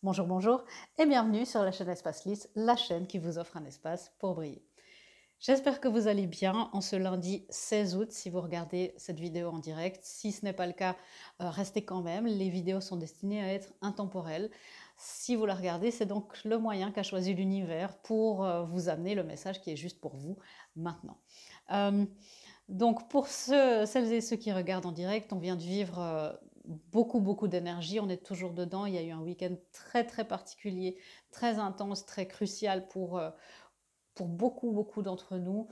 Bonjour, bonjour et bienvenue sur la chaîne Espace Lys, la chaîne qui vous offre un espace pour briller. J'espère que vous allez bien en ce lundi 16 août si vous regardez cette vidéo en direct. Si ce n'est pas le cas, restez quand même. Les vidéos sont destinées à être intemporelles. Si vous la regardez, c'est donc le moyen qu'a choisi l'univers pour vous amener le message qui est juste pour vous maintenant. Euh, donc pour celles et ceux qui regardent en direct, on vient de vivre beaucoup d'énergie, on est toujours dedans. Il y a eu un week-end très particulier, très intense, très crucial pour beaucoup d'entre nous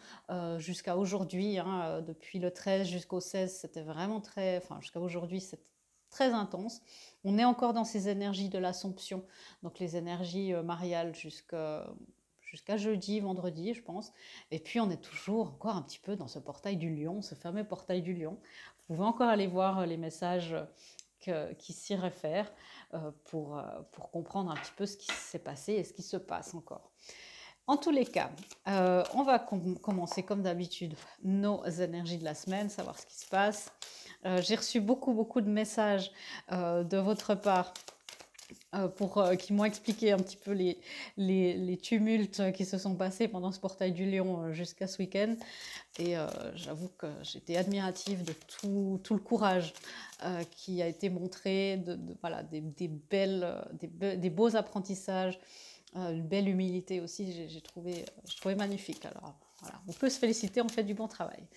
jusqu'à aujourd'hui. Hein, depuis le 13 jusqu'au 16, c'était vraiment enfin jusqu'à aujourd'hui, c'est très intense. On est encore dans ces énergies de l'Assomption, donc les énergies mariales jusqu'à jeudi, vendredi, je pense. Et puis on est toujours encore un petit peu dans ce portail du lion, ce fameux portail du lion. Vous pouvez encore aller voir les messages qui s'y réfèrent pour comprendre un petit peu ce qui s'est passé et ce qui se passe encore. En tous les cas, on va commencer comme d'habitude nos énergies de la semaine, savoir ce qui se passe. J'ai reçu beaucoup de messages de votre part qui m'ont expliqué un petit peu les tumultes qui se sont passés pendant ce portail du lion jusqu'à ce week-end. Et j'avoue que j'étais admirative de tout le courage qui a été montré, voilà, des beaux apprentissages, une belle humilité aussi, j'ai trouvé magnifique. Alors voilà, on peut se féliciter, on fait du bon travail.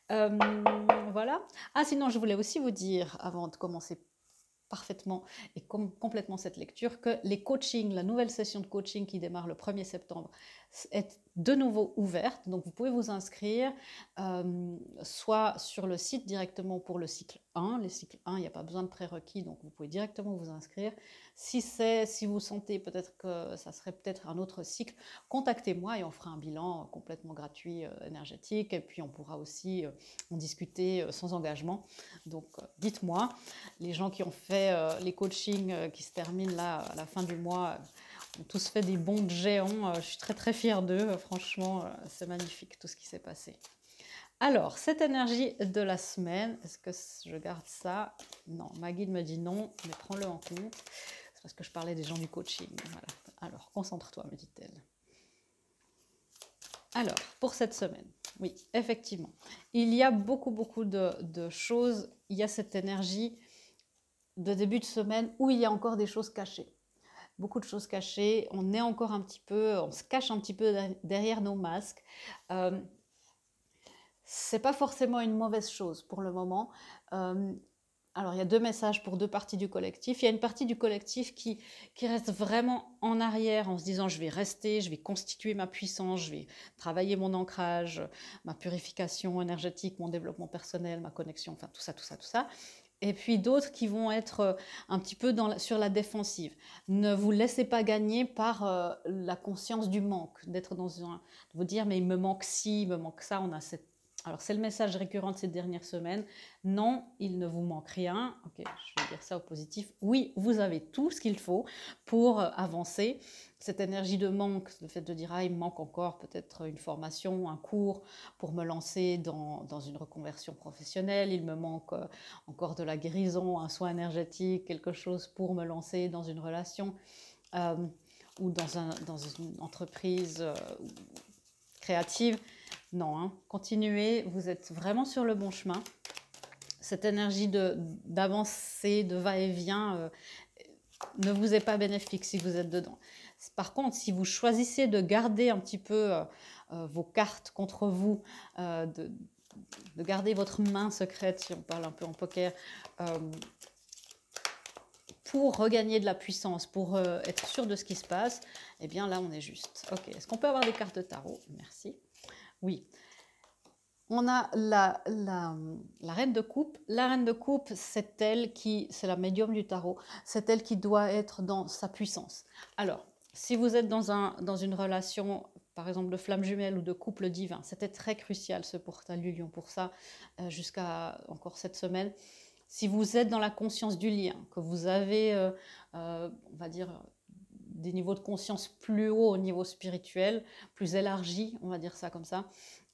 Voilà. Ah, sinon, je voulais aussi vous dire, avant de commencer parfaitement et complètement cette lecture, que les coachings, la nouvelle session de coaching qui démarre le 1er septembre est de nouveau ouverte. Donc vous pouvez vous inscrire soit sur le site directement pour le cycle 1. Les cycles 1, il n'y a pas besoin de prérequis, donc vous pouvez directement vous inscrire. Si vous sentez peut-être que ça serait peut-être un autre cycle, contactez-moi et on fera un bilan complètement gratuit, énergétique. Et puis on pourra aussi en discuter sans engagement. Donc dites-moi. Les gens qui ont fait les coachings qui se terminent là à la fin du mois ont tous fait des bonds de géants. Je suis très fière d'eux. Franchement, c'est magnifique tout ce qui s'est passé. Alors, cette énergie de la semaine, est-ce que je garde ça? Non, ma guide me dit non, mais prends-le en compte. C'est parce que je parlais des gens du coaching. Voilà. Alors, concentre-toi, me dit-elle. Alors, pour cette semaine, oui, effectivement, il y a beaucoup de choses. Il y a cette énergie de début de semaine où il y a encore des choses cachées. Beaucoup de choses cachées, on se cache un petit peu derrière nos masques. C'est pas forcément une mauvaise chose pour le moment. Alors, il y a deux messages pour deux parties du collectif. Il y a une partie du collectif qui reste vraiment en arrière en se disant je vais rester, je vais constituer ma puissance, je vais travailler mon ancrage, ma purification énergétique, mon développement personnel, ma connexion, enfin tout ça. Et puis d'autres qui vont être un petit peu sur la défensive. Ne vous laissez pas gagner par la conscience du manque, de vous dire mais il me manque ci, il me manque ça. Alors c'est le message récurrent de ces dernières semaines. Non, il ne vous manque rien. Ok, je vais dire ça au positif. Oui, vous avez tout ce qu'il faut pour avancer. Cette énergie de manque, le fait de dire ah, il me manque encore peut-être une formation, un cours pour me lancer dans une reconversion professionnelle. Il me manque encore de la guérison, un soin énergétique, quelque chose pour me lancer dans une relation euh, ou dans une entreprise créative. Non, hein, continuez, vous êtes vraiment sur le bon chemin. Cette énergie d'avancer, de va-et-vient ne vous est pas bénéfique si vous êtes dedans. Par contre, si vous choisissez de garder un petit peu vos cartes contre vous, de garder votre main secrète, si on parle un peu en poker, pour regagner de la puissance, pour être sûr de ce qui se passe, eh bien là, on est juste. Ok, est-ce qu'on peut avoir des cartes de tarot? Merci. Oui. On a la reine de coupe. La reine de coupe, c'est la médium du tarot, c'est elle qui doit être dans sa puissance. Alors, si vous êtes dans une relation, par exemple de flamme jumelle ou de couple divin, c'était très crucial ce portail du lion pour ça, jusqu'à encore cette semaine. Si vous êtes dans la conscience du lien, que vous avez, on va dire, des niveaux de conscience plus hauts au niveau spirituel, plus élargis, on va dire ça comme ça,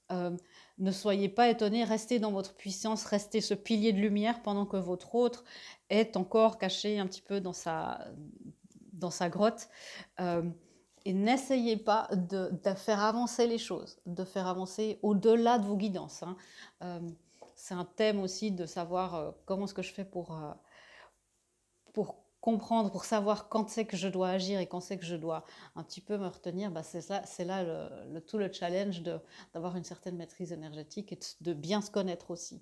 ne soyez pas étonnés, restez dans votre puissance, restez ce pilier de lumière pendant que votre autre est encore caché un petit peu dans dans sa grotte. Et n'essayez pas de faire avancer les choses, de faire avancer au-delà de vos guidances, hein. C'est un thème aussi de savoir comment est-ce que je fais pour comprendre, pour savoir quand c'est que je dois agir et quand c'est que je dois un petit peu me retenir. Bah c'est là tout le challenge d'avoir une certaine maîtrise énergétique et de bien se connaître aussi.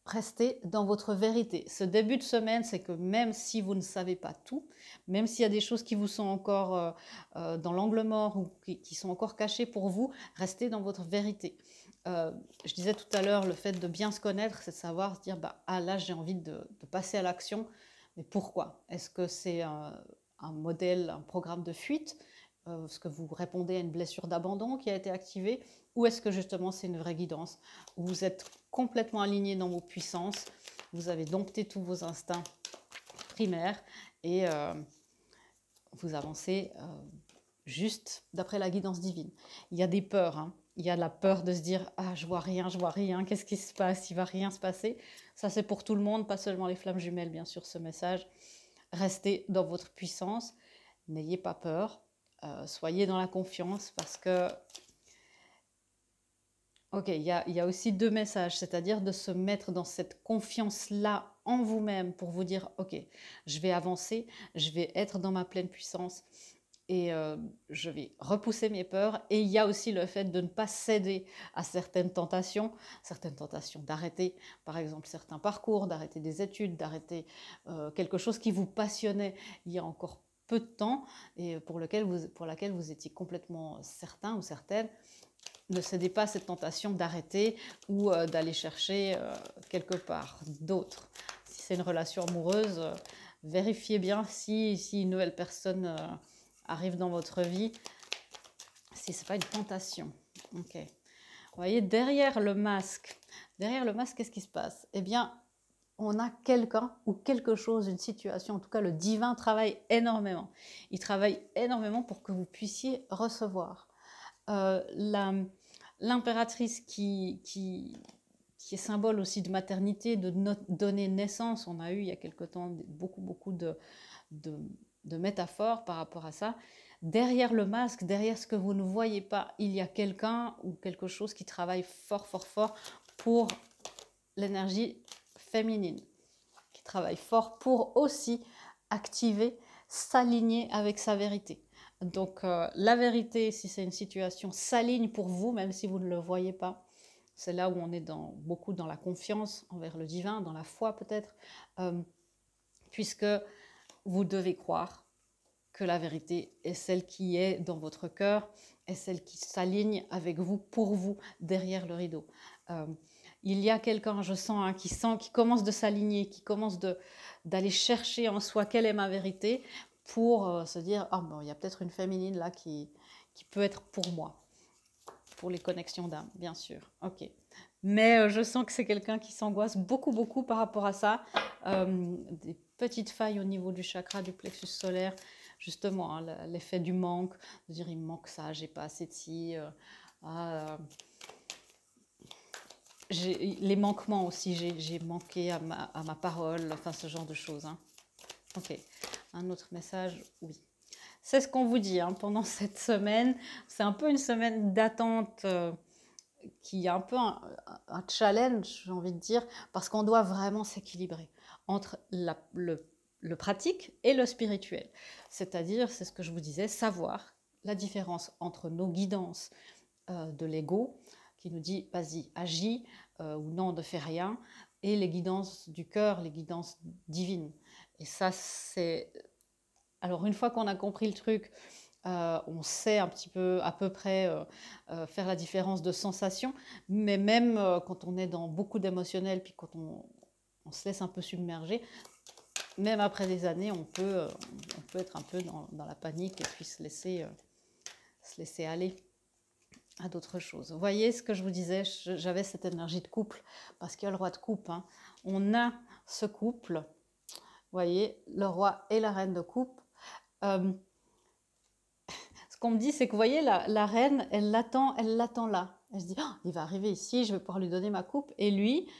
Restez dans votre vérité. Ce début de semaine, c'est que même si vous ne savez pas tout, même s'il y a des choses qui vous sont encore dans l'angle mort ou qui sont encore cachées pour vous, restez dans votre vérité. Je disais tout à l'heure, le fait de bien se connaître, c'est de savoir se dire, bah, ah là j'ai envie de passer à l'action, mais pourquoi? Est-ce que c'est un modèle, un programme de fuite? Est-ce que vous répondez à une blessure d'abandon qui a été activée? Ou est-ce que justement c'est une vraie guidance où vous êtes complètement aligné dans vos puissances, vous avez dompté tous vos instincts primaires et vous avancez juste d'après la guidance divine. Il y a des peurs, hein. Il y a la peur de se dire « Ah, je vois rien, qu'est-ce qui se passe? Il va rien se passer ». Ça, c'est pour tout le monde, pas seulement les flammes jumelles, bien sûr, ce message. Restez dans votre puissance, n'ayez pas peur, soyez dans la confiance parce que ok, il y a aussi deux messages, c'est-à-dire de se mettre dans cette confiance-là en vous-même pour vous dire, ok, je vais avancer, je vais être dans ma pleine puissance et je vais repousser mes peurs. Et il y a aussi le fait de ne pas céder à certaines tentations d'arrêter, par exemple, certains parcours, d'arrêter des études, d'arrêter quelque chose qui vous passionnait il y a encore peu de temps et pour laquelle vous étiez complètement certain ou certaine. Ne cédez pas à cette tentation d'arrêter ou d'aller chercher quelque part d'autre. Si c'est une relation amoureuse, vérifiez bien si une nouvelle personne arrive dans votre vie, si ce n'est pas une tentation. Ok. Vous voyez, derrière le masque, qu'est-ce qui se passe? Eh bien, on a quelqu'un ou quelque chose, une situation, en tout cas le divin travaille énormément. Il travaille énormément pour que vous puissiez recevoir. L'impératrice qui est symbole aussi de maternité, de donner naissance, on a eu il y a quelque temps beaucoup de métaphores par rapport à ça. Derrière le masque, derrière ce que vous ne voyez pas, il y a quelqu'un ou quelque chose qui travaille fort pour l'énergie féminine, qui travaille fort pour aussi activer, s'aligner avec sa vérité. Donc la vérité, si c'est une situation, s'aligne pour vous, même si vous ne le voyez pas. C'est là où on est beaucoup dans la confiance envers le divin, dans la foi peut-être, puisque vous devez croire que la vérité est celle qui est dans votre cœur, est celle qui s'aligne avec vous, pour vous, derrière le rideau. Il y a quelqu'un, je sens, hein, qui commence de s'aligner, qui commence d'aller chercher en soi quelle est ma vérité, pour se dire, ah bon, il y a peut-être une féminine là qui peut être pour moi, pour les connexions d'âme, bien sûr. Ok. Mais je sens que c'est quelqu'un qui s'angoisse beaucoup par rapport à ça. Des petites failles au niveau du chakra, du plexus solaire, justement, hein, l'effet du manque, de dire il me manque ça, j'ai pas assez de ci. Les manquements aussi, j'ai manqué à ma parole, enfin ce genre de choses. Hein. Ok. Un autre message, oui. C'est ce qu'on vous dit hein, pendant cette semaine. C'est un peu une semaine d'attente qui est un peu un challenge, j'ai envie de dire, parce qu'on doit vraiment s'équilibrer entre le pratique et le spirituel. C'est-à-dire, c'est ce que je vous disais, savoir la différence entre nos guidances de l'ego, qui nous dit vas-y, agis, ou non, ne fais rien, et les guidances du cœur, les guidances divines. Et ça, c'est... Alors, une fois qu'on a compris le truc, on sait un petit peu, à peu près, faire la différence de sensations, mais même quand on est dans beaucoup d'émotionnel, puis quand on se laisse un peu submerger, même après des années, on peut être un peu dans la panique et puis se laisser aller à d'autres choses. Vous voyez ce que je vous disais, j'avais cette énergie de couple, parce qu'il y a le roi de coupe. Hein. On a ce couple, vous voyez, le roi et la reine de coupe. Ce qu'on me dit, c'est que vous voyez, la reine, elle l'attend là. Elle se dit, oh, il va arriver ici, je vais pouvoir lui donner ma coupe. Et lui,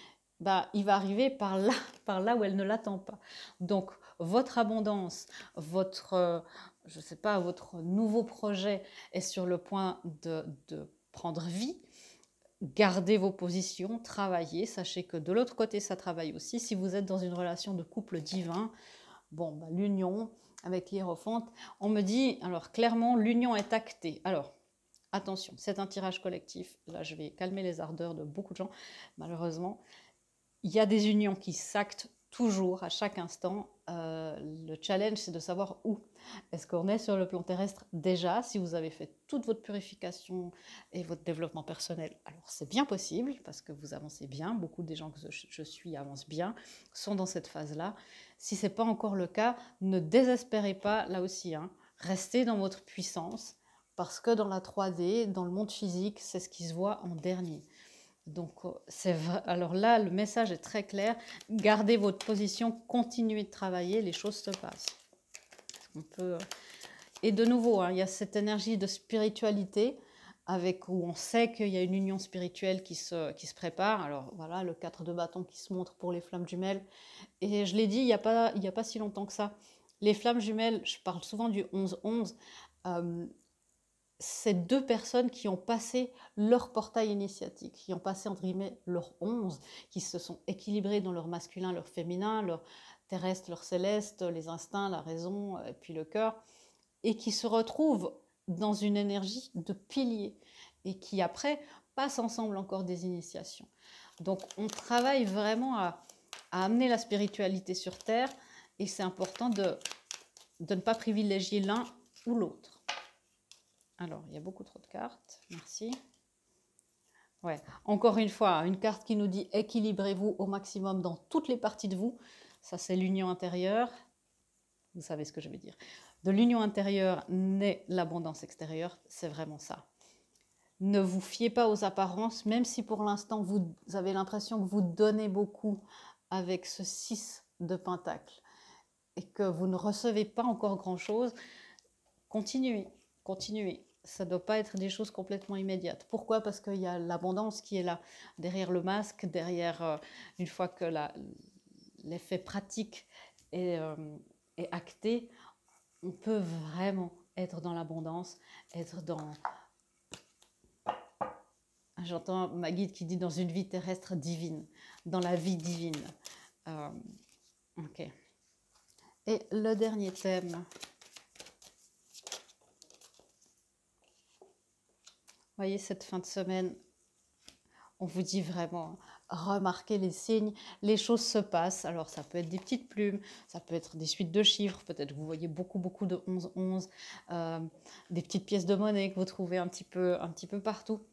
bah, il va arriver par là où elle ne l'attend pas. Donc, votre abondance, je sais pas, votre nouveau projet est sur le point de prendre vie, gardez vos positions, travaillez, sachez que de l'autre côté, ça travaille aussi. Si vous êtes dans une relation de couple divin, bon, bah, l'union avec l'hiérophante, on me dit, alors clairement, l'union est actée. Alors, attention, c'est un tirage collectif. Là, je vais calmer les ardeurs de beaucoup de gens, malheureusement. Il y a des unions qui s'actent toujours, à chaque instant. Le challenge, c'est de savoir où. Est-ce qu'on est sur le plan terrestre déjà? Si vous avez fait toute votre purification et votre développement personnel, alors c'est bien possible, parce que vous avancez bien. Beaucoup des gens que je suis avancent bien, sont dans cette phase-là. Si ce n'est pas encore le cas, ne désespérez pas, là aussi. Restez dans votre puissance, parce que dans la 3D, dans le monde physique, c'est ce qui se voit en dernier. Donc, c'est vrai. Alors là, le message est très clair. Gardez votre position, continuez de travailler, les choses se passent. On peut... Et de nouveau, il y a cette énergie de spiritualité où on sait qu'il y a une union spirituelle qui se prépare. Alors voilà, le 4 de bâton qui se montre pour les flammes jumelles. Et je l'ai dit, il n'y a pas si longtemps que ça. Les flammes jumelles, je parle souvent du 11-11. C'est deux personnes qui ont passé leur portail initiatique, qui ont passé entre guillemets leur 11, qui se sont équilibrés dans leur masculin, leur féminin, leur terrestre, leur céleste, les instincts, la raison et puis le cœur, et qui se retrouvent dans une énergie de pilier et qui après passent ensemble encore des initiations. Donc on travaille vraiment à amener la spiritualité sur Terre et c'est important de ne pas privilégier l'un ou l'autre. Alors, il y a beaucoup trop de cartes, merci. Ouais, encore une fois, une carte qui nous dit équilibrez-vous au maximum dans toutes les parties de vous. Ça, c'est l'union intérieure. Vous savez ce que je veux dire. De l'union intérieure naît l'abondance extérieure, c'est vraiment ça. Ne vous fiez pas aux apparences, même si pour l'instant vous avez l'impression que vous donnez beaucoup avec ce 6 de pentacle et que vous ne recevez pas encore grand-chose. Continuez, continuez. Ça ne doit pas être des choses complètement immédiates. Pourquoi? Parce qu'il y a l'abondance qui est là, derrière le masque, derrière, une fois que l'effet pratique est acté, on peut vraiment être dans l'abondance, être dans... J'entends ma guide qui dit dans une vie terrestre divine, dans la vie divine. Ok. Et le dernier thème... Voyez, cette fin de semaine, on vous dit vraiment, remarquez les signes, les choses se passent. Alors, ça peut être des petites plumes, ça peut être des suites de chiffres. Peut-être que vous voyez beaucoup de 11-11, des petites pièces de monnaie que vous trouvez un petit peu partout.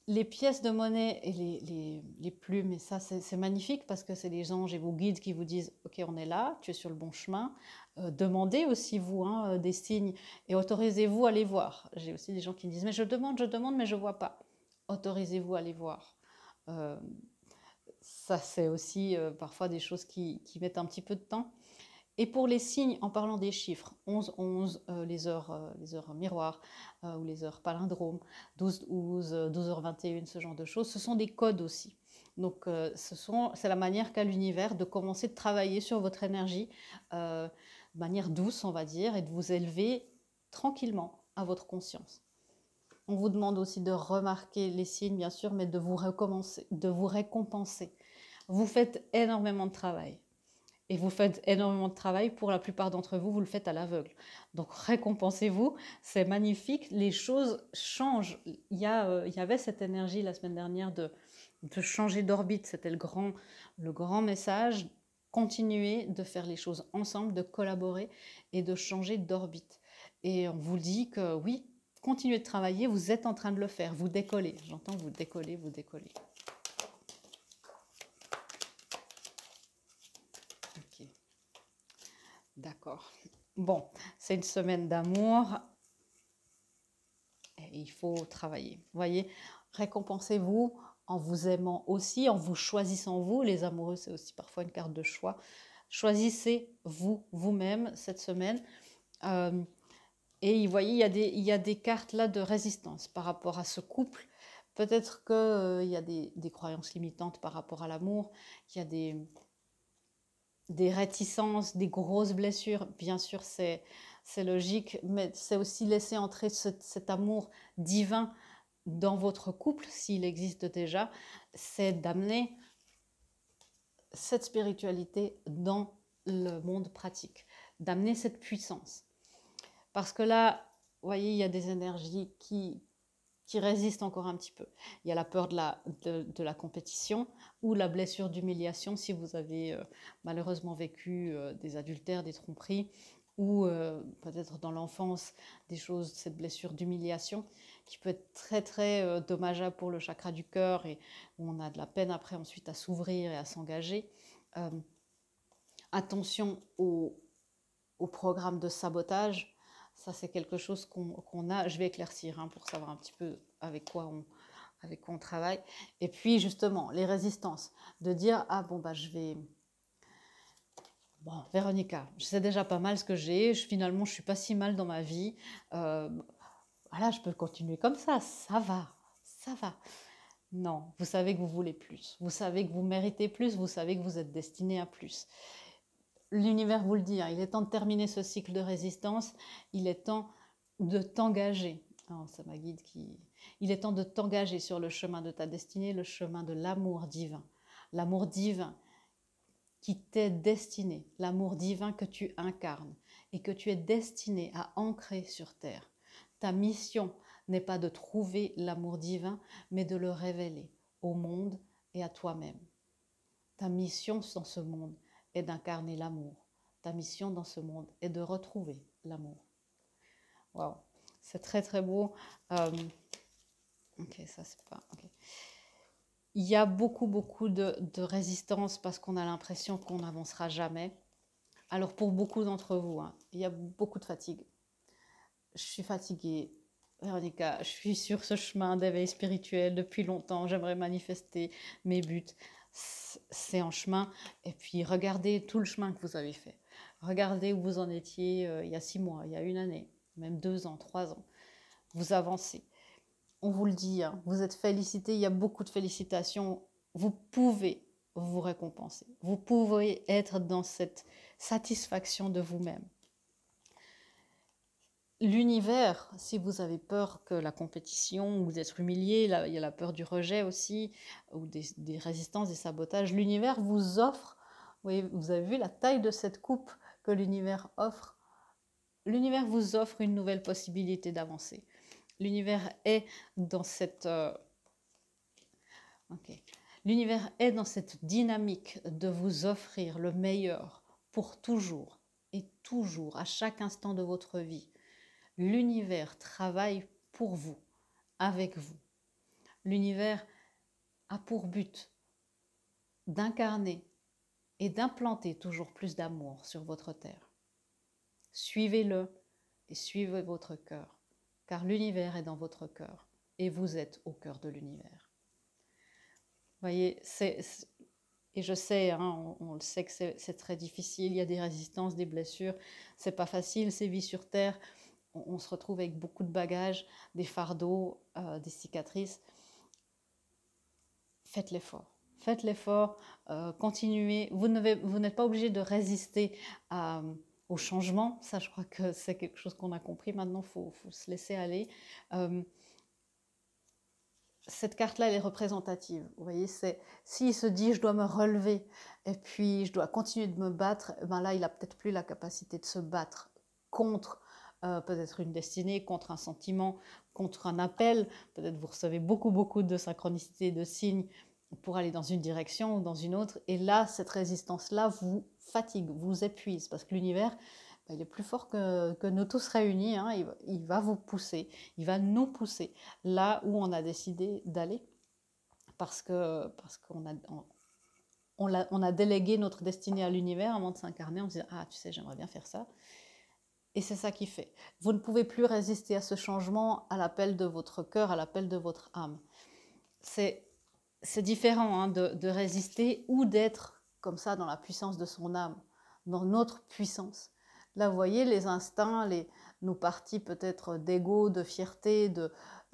Les pièces de monnaie et les plumes, et ça, c'est magnifique parce que c'est les anges et vos guides qui vous disent « Ok, on est là, tu es sur le bon chemin ». Demandez aussi, vous, des signes et autorisez-vous à les voir. J'ai aussi des gens qui me disent « Mais je demande, mais je ne vois pas ». Autorisez-vous à les voir. Ça, c'est aussi parfois des choses qui mettent un petit peu de temps. Et pour les signes, en parlant des chiffres, 11-11, les heures miroirs ou les heures palindromes, 12-12, 12h21, ce genre de choses, ce sont des codes aussi. Donc, c'est la manière qu'a l'univers de commencer de travailler sur votre énergie de manière douce, on va dire, et de vous élever tranquillement à votre conscience. On vous demande aussi de remarquer les signes, bien sûr, mais de vous récompenser. Vous faites énormément de travail. Et vous faites énormément de travail, pour la plupart d'entre vous, vous le faites à l'aveugle. Donc récompensez-vous, c'est magnifique, les choses changent. Il y avait cette énergie la semaine dernière de changer d'orbite, c'était le grand message. Continuez de faire les choses ensemble, de collaborer et de changer d'orbite. Et on vous dit que oui, continuez de travailler, vous êtes en train de le faire, vous décollez. J'entends vous décollez, vous décollez. D'accord. Bon, c'est une semaine d'amour et il faut travailler. Vous voyez, récompensez-vous en vous aimant aussi, en vous choisissant vous. Les amoureux, c'est aussi parfois une carte de choix. Choisissez vous-même cette semaine. Et vous voyez, il y a des cartes là de résistance par rapport à ce couple. Peut-être qu'il y a des croyances limitantes par rapport à l'amour, qu'il y a des réticences, des grosses blessures, bien sûr c'est logique, mais c'est aussi laisser entrer cet amour divin dans votre couple, s'il existe déjà, c'est d'amener cette spiritualité dans le monde pratique, d'amener cette puissance. Parce que là, vous voyez, il y a des énergies qui résistent encore un petit peu. Il y a la peur de la compétition ou la blessure d'humiliation si vous avez malheureusement vécu des adultères, des tromperies ou peut-être dans l'enfance des choses, cette blessure d'humiliation qui peut être très très dommageable pour le chakra du cœur et où on a de la peine après ensuite à s'ouvrir et à s'engager. Attention au programme de sabotage. Ça, c'est quelque chose qu'on a. Je vais éclaircir pour savoir un petit peu avec quoi on travaille. Et puis, justement, les résistances. De dire, ah bon, bah, je vais... Bon, Véronica, je sais déjà pas mal ce que j'ai. Finalement, je suis pas si mal dans ma vie. Voilà, je peux continuer comme ça va, ça va. Non, vous savez que vous voulez plus. Vous savez que vous méritez plus. Vous savez que vous êtes destiné à plus. L'univers vous le dit, il est temps de terminer ce cycle de résistance, il est temps de t'engager. Oh, c'est ma guide qui... Il est temps de t'engager sur le chemin de ta destinée, le chemin de l'amour divin. L'amour divin qui t'est destiné, l'amour divin que tu incarnes et que tu es destiné à ancrer sur terre. Ta mission n'est pas de trouver l'amour divin, mais de le révéler au monde et à toi-même. Ta mission dans ce monde est d'incarner l'amour. Ta mission dans ce monde est de retrouver l'amour. Waouh, c'est très très beau. Ok, ça c'est pas... Okay. Il y a beaucoup de résistance parce qu'on a l'impression qu'on n'avancera jamais. Alors pour beaucoup d'entre vous, il y a beaucoup de fatigue. Je suis fatiguée. Véronica, je suis sur ce chemin d'éveil spirituel depuis longtemps. J'aimerais manifester mes buts. C'est en chemin. Et puis, regardez tout le chemin que vous avez fait. Regardez où vous en étiez il y a 6 mois, il y a 1 année, même 2 ans, 3 ans. Vous avancez. On vous le dit, vous êtes félicités. Il y a beaucoup de félicitations. Vous pouvez vous récompenser. Vous pouvez être dans cette satisfaction de vous-même. L'univers, si vous avez peur que la compétition ou d'être humilié, là, il y a la peur du rejet aussi, ou des résistances, des sabotages, l'univers vous offre, vous avez vu la taille de cette coupe que l'univers offre. L'univers vous offre une nouvelle possibilité d'avancer. L'univers est dans cette... L'univers est dans cette dynamique de vous offrir le meilleur pour toujours et toujours, à chaque instant de votre vie. L'univers travaille pour vous, avec vous. L'univers a pour but d'incarner et d'implanter toujours plus d'amour sur votre terre. Suivez-le et suivez votre cœur, car l'univers est dans votre cœur et vous êtes au cœur de l'univers. Vous voyez, et je sais, on le sait que c'est très difficile, il y a des résistances, des blessures, c'est pas facile, ces vies sur terre. On se retrouve avec beaucoup de bagages, des fardeaux, des cicatrices. Faites l'effort. Faites l'effort, continuez. Vous n'êtes pas obligé de résister au changement. Ça, je crois que c'est quelque chose qu'on a compris. Maintenant, il faut se laisser aller. Cette carte-là, elle est représentative. Vous voyez, s'il se dit « je dois me relever et puis je dois continuer de me battre », ben là, il n'a peut-être plus la capacité de se battre contre peut-être une destinée, contre un sentiment, contre un appel. Peut-être vous recevez beaucoup de synchronicité, de signes pour aller dans une direction ou dans une autre. Et là, cette résistance-là vous fatigue, vous épuise, parce que l'univers, il est plus fort que nous tous réunis. Il va vous pousser, il va nous pousser là où on a décidé d'aller, parce qu'on a délégué notre destinée à l'univers avant de s'incarner. On se dit « ah, tu sais, j'aimerais bien faire ça ». Et c'est ça qui fait. Vous ne pouvez plus résister à ce changement, à l'appel de votre cœur, à l'appel de votre âme. C'est différent de résister ou d'être comme ça dans la puissance de son âme, dans notre puissance. Là, vous voyez, les instincts, nos parties peut-être d'ego, de fierté,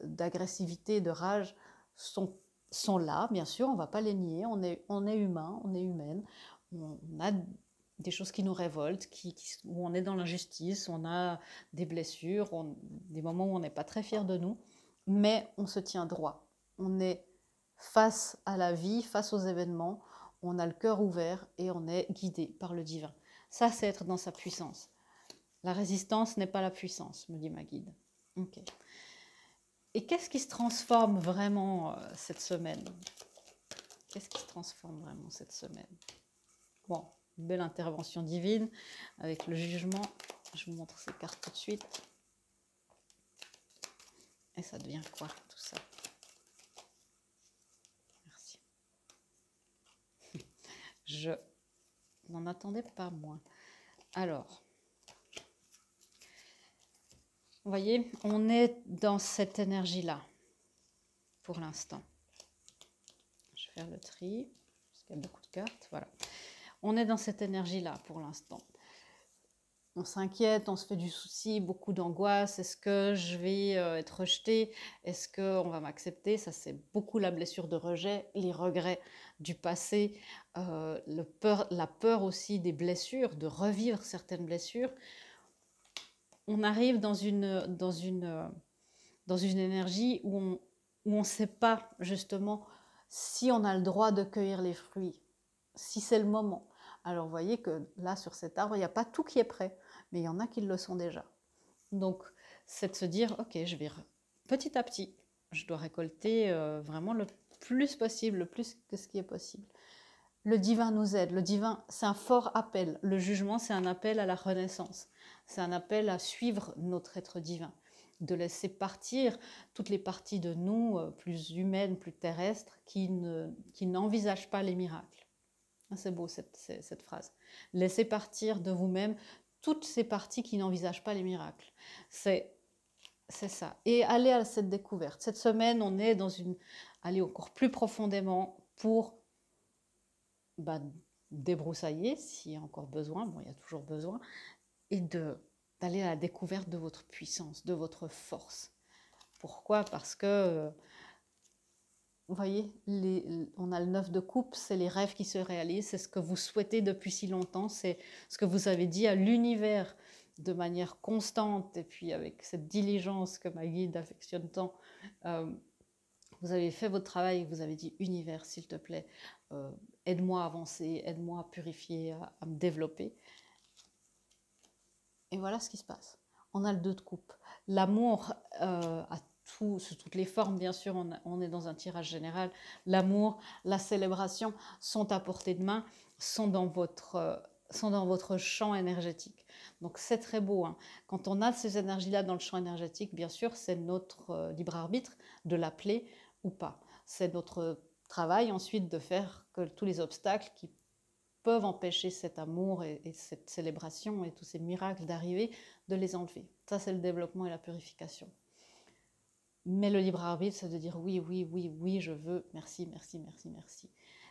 d'agressivité, de rage sont là, bien sûr, on ne va pas les nier. On est humain, on est humaine. On a des choses qui nous révoltent, où on est dans l'injustice, on a des blessures, des moments où on n'est pas très fier de nous, mais on se tient droit. On est face à la vie, face aux événements, on a le cœur ouvert et on est guidé par le divin. Ça, c'est être dans sa puissance. La résistance n'est pas la puissance, me dit ma guide. Ok. Et qu'est-ce qui se transforme vraiment cette semaine? Qu'est-ce qui se transforme vraiment cette semaine? Bon, une belle intervention divine avec le jugement. Je vous montre ces cartes tout de suite. Et ça devient quoi tout ça? Merci. Je n'en attendais pas moins. Alors, vous voyez, on est dans cette énergie-là pour l'instant. Je vais faire le tri, parce qu'il y a beaucoup de cartes. Voilà. On est dans cette énergie-là pour l'instant. On s'inquiète, on se fait du souci, beaucoup d'angoisse. Est-ce que je vais être rejetée? Est-ce qu'on va m'accepter? Ça, c'est beaucoup la blessure de rejet, les regrets du passé, la peur aussi des blessures, de revivre certaines blessures. On arrive dans une énergie où on ne sait pas justement si on a le droit de cueillir les fruits, si c'est le moment. Alors vous voyez que là sur cet arbre, il n'y a pas tout qui est prêt, mais il y en a qui le sont déjà. Donc c'est de se dire, ok, je vais petit à petit, je dois récolter vraiment le plus possible, le plus que ce qui est possible. Le divin nous aide, le divin c'est un fort appel, le jugement c'est un appel à la renaissance, c'est un appel à suivre notre être divin, de laisser partir toutes les parties de nous plus humaines, plus terrestres, qui n'envisagent pas les miracles. C'est beau cette phrase. Laissez partir de vous-même toutes ces parties qui n'envisagent pas les miracles. C'est ça. Et aller à cette découverte. Cette semaine, on est aller encore plus profondément pour débroussailler, s'il y a encore besoin, bon, il y a toujours besoin, et d'aller à la découverte de votre puissance, de votre force. Pourquoi? Parce que, vous voyez, on a le 9 de coupe, c'est les rêves qui se réalisent, c'est ce que vous souhaitez depuis si longtemps, c'est ce que vous avez dit à l'univers de manière constante, et puis avec cette diligence que ma guide affectionne tant. Vous avez fait votre travail, vous avez dit univers, s'il te plaît, aide-moi à avancer, aide-moi à purifier, à me développer. Et voilà ce qui se passe. On a le 2 de coupe. L'amour sous toutes les formes, bien sûr, on est dans un tirage général. L'amour, la célébration sont à portée de main, sont dans votre champ énergétique. Donc c'est très beau. Hein. Quand on a ces énergies-là dans le champ énergétique, bien sûr, c'est notre libre arbitre de l'appeler ou pas. C'est notre travail ensuite de faire que tous les obstacles qui peuvent empêcher cet amour et cette célébration et tous ces miracles d'arriver, de les enlever. Ça, c'est le développement et la purification. Mais le libre arbitre, c'est de dire oui, oui, oui, oui, je veux, merci, merci, merci, merci.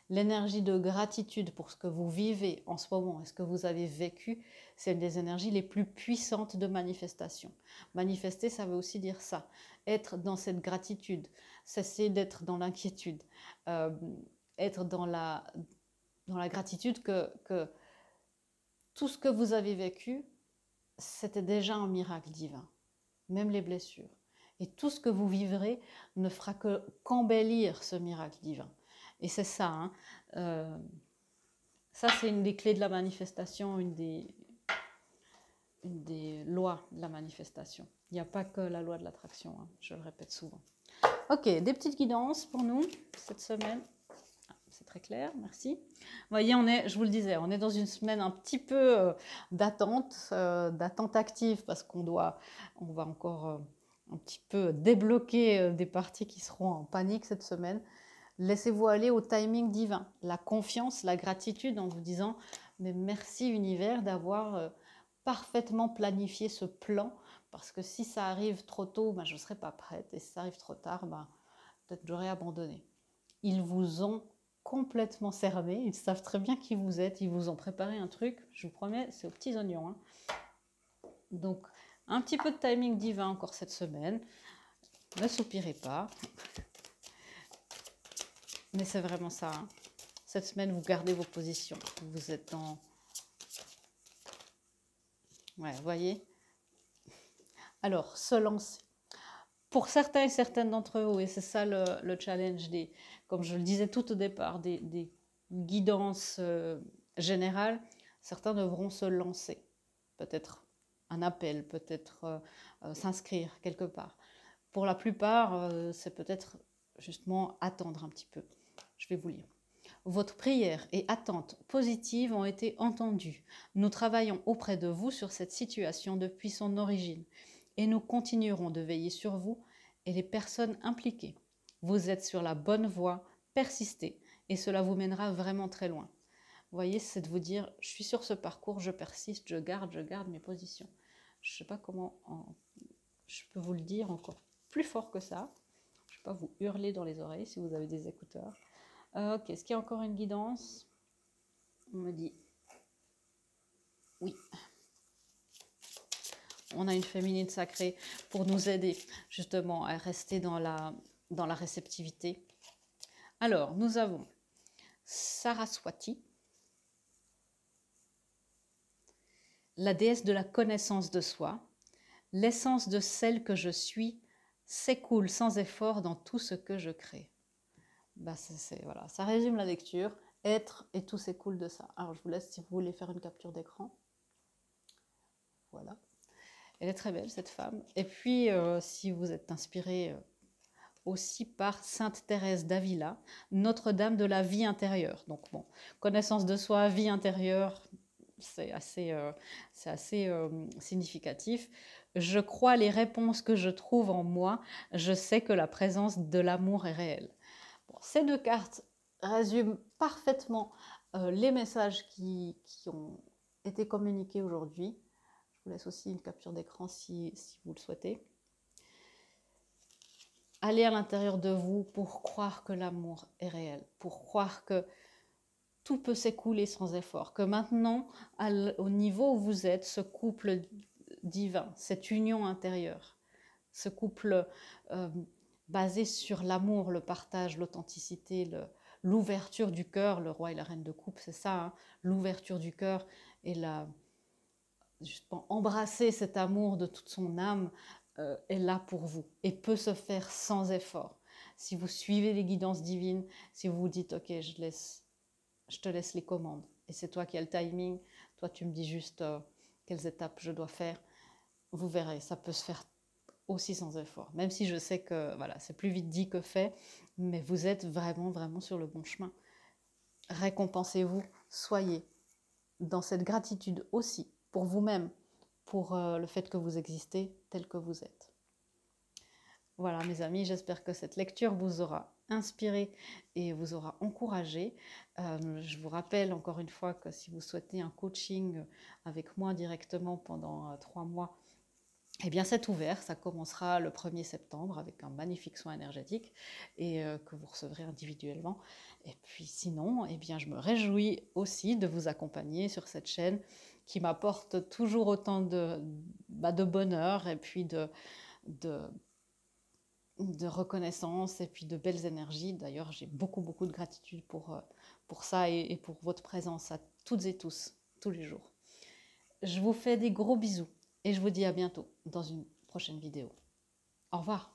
L'énergie de gratitude pour ce que vous vivez en ce moment et ce que vous avez vécu, c'est une des énergies les plus puissantes de manifestation. Manifester, ça veut aussi dire ça. Être dans cette gratitude, cesser d'être dans l'inquiétude, être dans la gratitude que tout ce que vous avez vécu, c'était déjà un miracle divin, même les blessures. Et tout ce que vous vivrez ne fera qu'embellir ce miracle divin. Et c'est ça, hein. Ça c'est une des clés de la manifestation, une des lois de la manifestation. Il n'y a pas que la loi de l'attraction, hein, je le répète souvent. Ok, des petites guidances pour nous cette semaine. C'est très clair, merci. Vous voyez, je vous le disais, on est dans une semaine un petit peu d'attente active parce on va encore un petit peu débloquer des parties qui seront en panique cette semaine. Laissez-vous aller au timing divin, la confiance, la gratitude en vous disant mais merci univers d'avoir parfaitement planifié ce plan parce que si ça arrive trop tôt, je ne serai pas prête et si ça arrive trop tard, peut-être j'aurais abandonné. Ils vous ont complètement cerné, ils savent très bien qui vous êtes, ils vous ont préparé un truc, je vous promets, c'est aux petits oignons. Hein. Donc, un petit peu de timing divin encore cette semaine, ne soupirez pas. Mais c'est vraiment ça. Hein. Cette semaine, vous gardez vos positions. Vous êtes Ouais, vous voyez? Alors, se lancer. Pour certains et certaines d'entre vous, et c'est ça le challenge, comme je le disais tout au départ, des guidances générales, certains devront se lancer. Peut-être un appel, peut-être s'inscrire quelque part. Pour la plupart, c'est peut-être justement attendre un petit peu. Je vais vous lire. Votre prière et attente positive ont été entendues. Nous travaillons auprès de vous sur cette situation depuis son origine et nous continuerons de veiller sur vous et les personnes impliquées. Vous êtes sur la bonne voie, persistez et cela vous mènera vraiment très loin. Vous voyez, c'est de vous dire, je suis sur ce parcours, je persiste, je garde mes positions. Je ne sais pas comment je peux vous le dire encore plus fort que ça. Je ne vais pas vous hurler dans les oreilles si vous avez des écouteurs. Ok, est-ce qu'il y a encore une guidance? On me dit oui. On a une féminine sacrée pour nous aider justement à rester dans la réceptivité. Alors, nous avons Saraswati, la déesse de la connaissance de soi. L'essence de celle que je suis s'écoule sans effort dans tout ce que je crée. Bah, voilà, ça résume la lecture. Être et tout s'écoule de ça. Alors, je vous laisse si vous voulez faire une capture d'écran. Voilà. Elle est très belle, cette femme. Et puis, si vous êtes inspiré aussi par Sainte Thérèse d'Avila, Notre-Dame de la vie intérieure. Donc, bon, connaissance de soi, vie intérieure, c'est assez significatif. Je crois les réponses que je trouve en moi. Je sais que la présence de l'amour est réelle. Bon, ces deux cartes résument parfaitement les messages qui ont été communiqués aujourd'hui. Je vous laisse aussi une capture d'écran si vous le souhaitez. Allez à l'intérieur de vous pour croire que l'amour est réel, pour croire que tout peut s'écouler sans effort, que maintenant, au niveau où vous êtes, ce couple divin, cette union intérieure, ce couple basé sur l'amour, le partage, l'authenticité, l'ouverture du cœur, le roi et la reine de coupe, c'est ça, hein, l'ouverture du cœur et justement embrasser cet amour de toute son âme est là pour vous et peut se faire sans effort. Si vous suivez les guidances divines, si vous vous dites ok, je te laisse les commandes et c'est toi qui as le timing, toi tu me dis juste quelles étapes je dois faire, vous verrez, ça peut se faire aussi sans effort. Même si je sais que voilà, c'est plus vite dit que fait, mais vous êtes vraiment, vraiment sur le bon chemin. Récompensez-vous, soyez dans cette gratitude aussi pour vous-même, pour le fait que vous existez tel que vous êtes. Voilà mes amis, j'espère que cette lecture vous aura inspiré et vous aura encouragé. Je vous rappelle encore une fois que si vous souhaitez un coaching avec moi directement pendant 3 mois, eh bien c'est ouvert, ça commencera le 1er septembre avec un magnifique soin énergétique et que vous recevrez individuellement. Et puis sinon, eh bien je me réjouis aussi de vous accompagner sur cette chaîne qui m'apporte toujours autant de bonheur et puis de reconnaissance et puis de belles énergies. D'ailleurs, j'ai beaucoup de gratitude pour ça et pour votre présence à toutes et tous, tous les jours. Je vous fais des gros bisous et je vous dis à bientôt dans une prochaine vidéo. Au revoir.